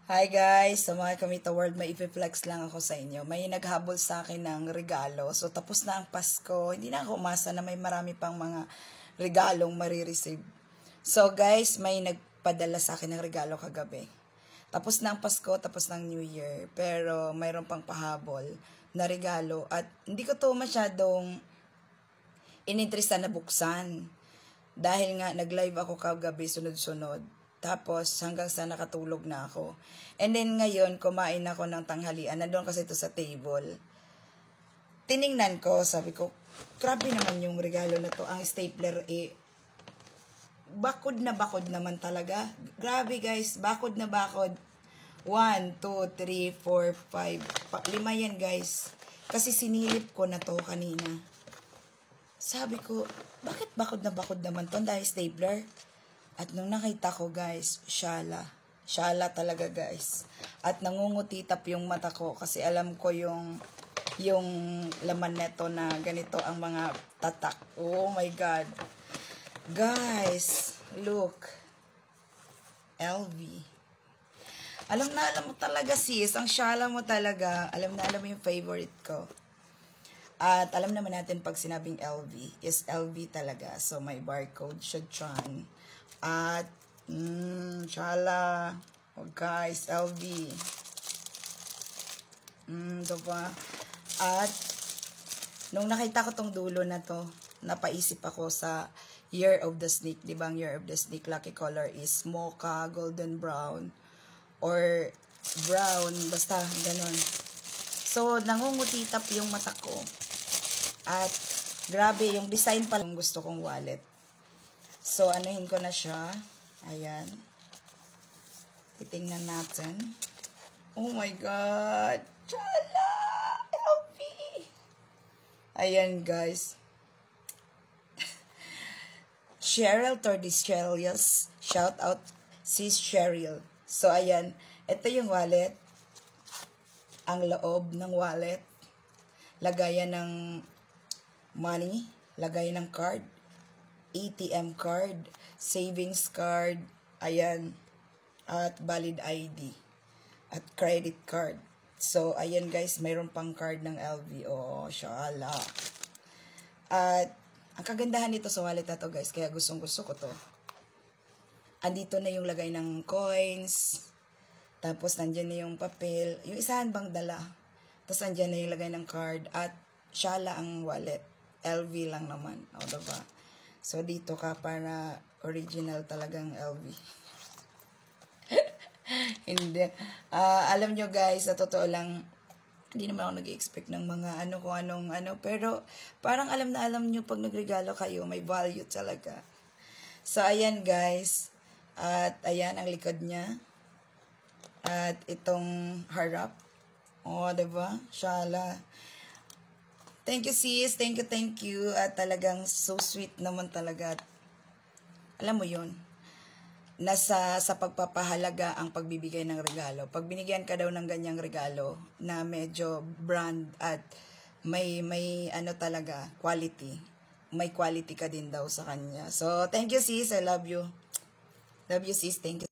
Hi guys! Sa mga Kamita World, may i-flex lang ako sa inyo. May naghabol sa akin ng regalo. So, tapos na ang Pasko. Hindi na ako umasa na may marami pang mga regalong marireceive. So, guys, may nagpadala sa akin ng regalo kagabi. Tapos na ang Pasko, tapos na ang New Year. Pero, mayroon pang pahabol na regalo. At hindi ko to masyadong ininteresta na buksan. Dahil nga, nag-live ako kagabi sunod-sunod. Tapos, hanggang sa nakatulog na ako. And then, ngayon, kumain ako ng tanghalian. Nandun kasi ito sa table. Tiningnan ko, sabi ko, grabe naman yung regalo na to. Ang stapler, bakod naman talaga. Grabe guys, bakod na bakod. 1, 2, 3, 4, 5. 5 yan guys. Kasi sinilip ko na to kanina. Sabi ko, bakit bakod naman to? Dahil stapler. At nung nakita ko guys, syala. Syala talaga guys. At nangungutitap yung mata ko kasi alam ko yung laman neto na ganito ang mga tatak. Oh my God. Guys, look. LV. Alam mo talaga sis, ang syala mo talaga. Alam mo yung favorite ko. At alam naman natin pag sinabing LV, is LV talaga. So may barcode siya dyan. At, syala. Oh guys, LV. Diba? At, nung nakita ko tong dulo na to, napaisip ako sa Year of the Snake. Diba ang Year of the Snake, lucky color is mocha, golden brown, or brown, basta ganun. So, nangungutitap yung mata ko. At, grabe, yung design pa lang gusto kong wallet. So, anuhin ko na siya. Ayan. Titingnan natin. Oh my God! Chala! LV! Ayan, guys. Cheryl Tordiselius. Shout out sis Cheryl. So, ayan. Ito yung wallet. Ang loob ng wallet. Lagayan ng money. Lagayan ng card. ATM card, savings card, ayan, at valid ID, at credit card. So, ayan guys, mayroon pang card ng LV. Oh, syala. At, ang kagandahan nito sa wallet na to guys, kaya gustong-gusto ko to. Andito na yung lagay ng coins, tapos nandyan na yung papel, yung isahan bang dala, tapos nandyan na yung lagay ng card, at syala ang wallet. LV lang naman. O, diba? So, dito ka para original talagang LV. Hindi. Alam nyo guys, sa totoo lang, hindi naman ako nag-expect ng mga kung anong pero parang alam nyo pag nagregalo kayo, may value talaga. So, ayan guys. At ayan ang likod niya. At itong harap. O, diba? Syala. Thank you sis, thank you. At talagang so sweet naman talaga. Alam mo yun, nasa sa pagpapahalaga ang pagbibigay ng regalo. Pag binigyan ka daw ng ganyang regalo na medyo brand at may talaga, quality. May quality ka din daw sa kanya. So, thank you sis, I love you. Love you sis, thank you.